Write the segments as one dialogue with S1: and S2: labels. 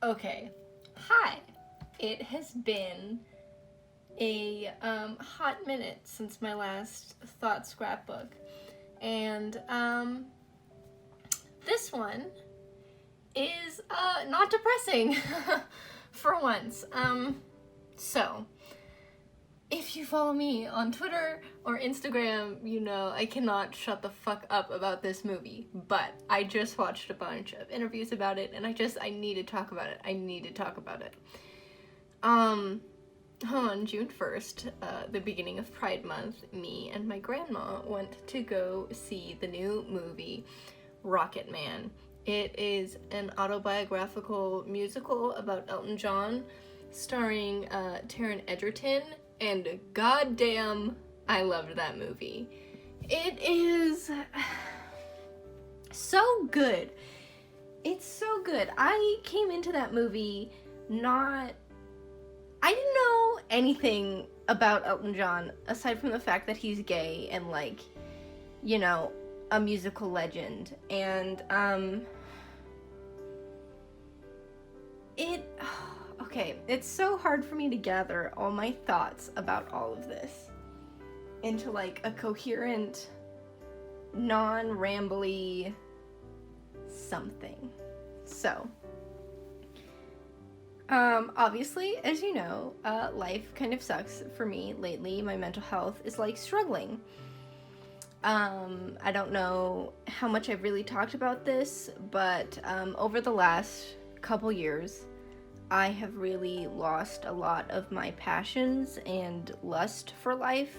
S1: Okay. Hi. It has been a hot minute since my last thought scrapbook. And this one is not depressing for once. So, if you follow me on Twitter or Instagram, you know I cannot shut the fuck up about this movie. But I just watched a bunch of interviews about it, and I need to talk about it. I need to talk about it. On June 1st, the beginning of Pride Month, me and my grandma went to go see the new movie, Rocketman. It is an autobiographical musical about Elton John, starring Taron Egerton, and goddamn, I loved that movie. It is so good. It's so good. I came into that movie I didn't know anything about Elton John aside from the fact that he's gay and, like, you know, a musical legend. And it's so hard for me to gather all my thoughts about all of this into, like, a coherent, non-rambly something. So, obviously, as you know, life kind of sucks for me lately. My mental health is, like, struggling. I don't know how much I've really talked about this, but over the last couple years, I have really lost a lot of my passions and lust for life,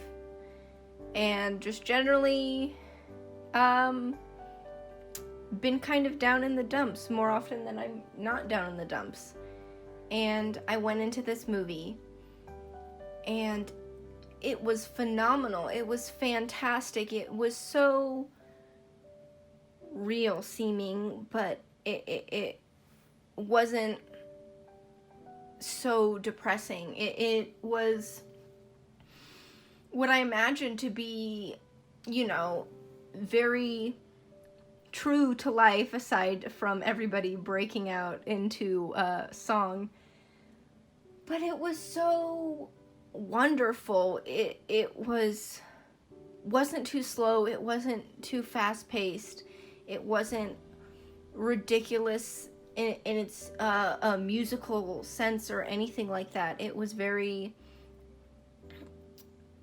S1: and just generally, been kind of down in the dumps more often than I'm not down in the dumps. And I went into this movie, and it was phenomenal. It was fantastic. It was so real seeming, but it wasn't so depressing. It was what I imagined to be, you know, very true to life, aside from everybody breaking out into song. But it was so wonderful. It wasn't too slow. It wasn't too fast paced. It wasn't ridiculous in its a musical sense or anything like that. It was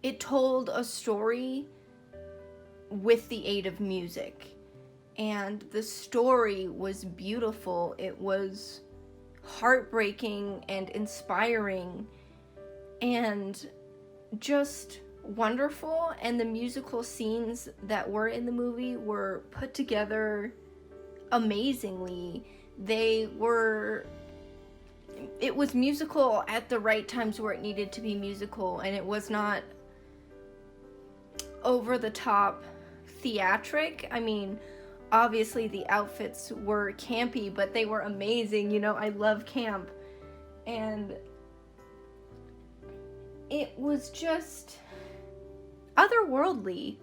S1: it told a story with the aid of music. And the story was beautiful. It was heartbreaking and inspiring and just wonderful. And the musical scenes that were in the movie were put together amazingly. It was musical at the right times where it needed to be musical, and it was not over the top theatric. I mean, obviously the outfits were campy, but they were amazing. You know, I love camp. And it was just otherworldly,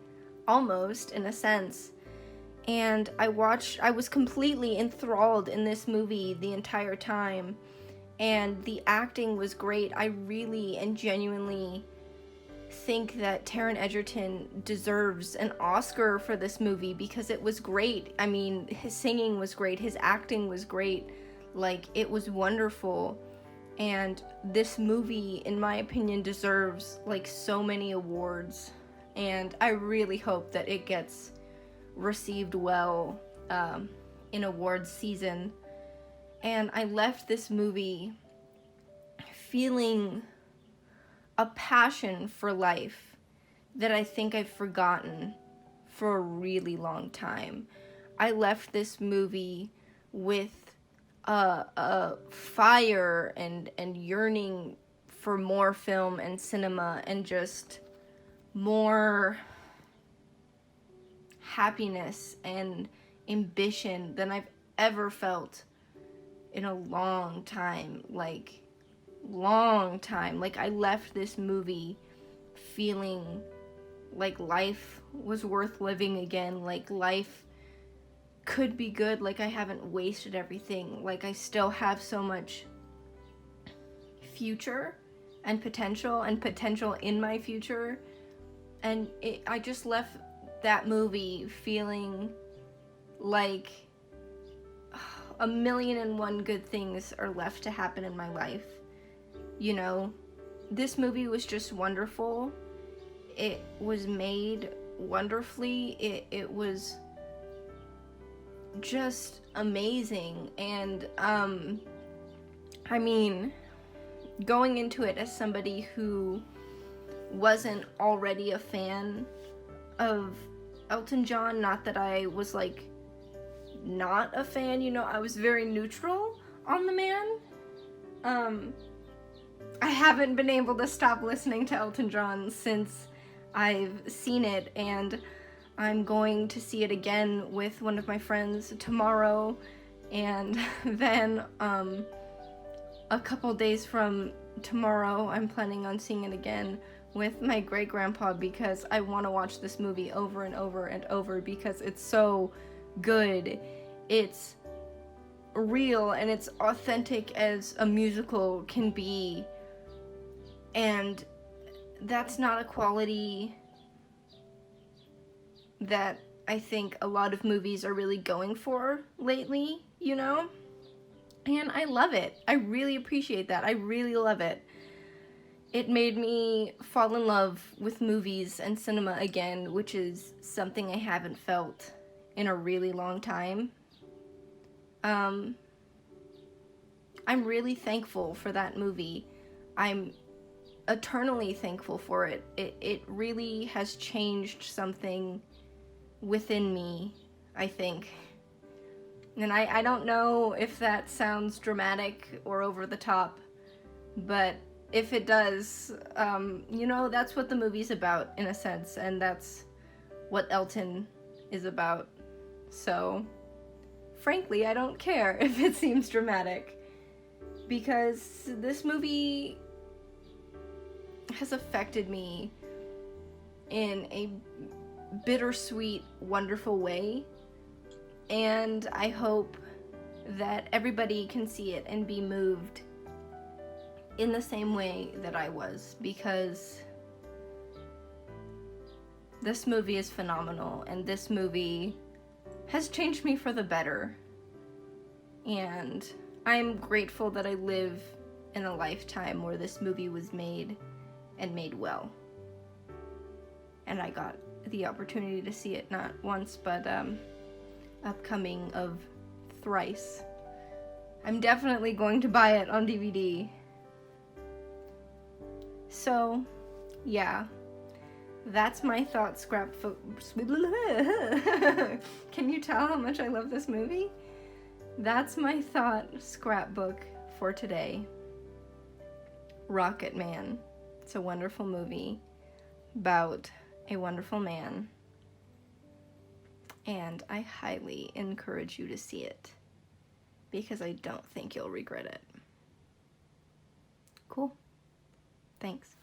S1: almost, in a sense. And I was completely enthralled in this movie the entire time. And the acting was great. I really and genuinely think that Taron Egerton deserves an Oscar for this movie because it was great. I mean, his singing was great, his acting was great, like, it was wonderful. And this movie, in my opinion, deserves, like, so many awards, and I really hope that it gets received well in awards season. And I left this movie feeling a passion for life that I think I've forgotten for a really long time. I left this movie with a fire and yearning for more film and cinema and just more happiness and ambition than I've ever felt in a long time. Like, I left this movie feeling like life was worth living again, like life could be good, like I haven't wasted everything, like I still have so much future and potential in my future. And I just left that movie feeling like 1,000,001 good things are left to happen in my life. You know, this movie was just wonderful. It was made wonderfully. It was just amazing. And I mean, going into it as somebody who wasn't already a fan of Elton John, not that I was like not a fan, you know, I was very neutral on the man. I haven't been able to stop listening to Elton John since I've seen it, and I'm going to see it again with one of my friends tomorrow, and then a couple days from tomorrow I'm planning on seeing it again with my great-grandpa, because I want to watch this movie over and over and over because it's so good. It's real and it's authentic as a musical can be, and that's not a quality that I think a lot of movies are really going for lately, you know? And I love it. I really appreciate that. I really love it. It made me fall in love with movies and cinema again, which is something I haven't felt in a really long time. I'm really thankful for that movie. I'm eternally thankful for it. It really has changed something within me, I think. And I don't know if that sounds dramatic or over the top, but if it does, you know, that's what the movie's about, in a sense, and that's what Elton is about. So, frankly, I don't care if it seems dramatic, because this movie has affected me in a bittersweet, wonderful way, and I hope that everybody can see it and be moved in the same way that I was, because this movie is phenomenal, and this movie has changed me for the better, and I'm grateful that I live in a lifetime where this movie was made and made well, and I got the opportunity to see it not once but upcoming of thrice. I'm definitely going to buy it on DVD. So, yeah, that's my thought scrapbook. Can you tell how much I love this movie? That's my thought scrapbook for today. Rocketman. It's a wonderful movie about a wonderful man, and I highly encourage you to see it, because I don't think you'll regret it. Cool. Thanks.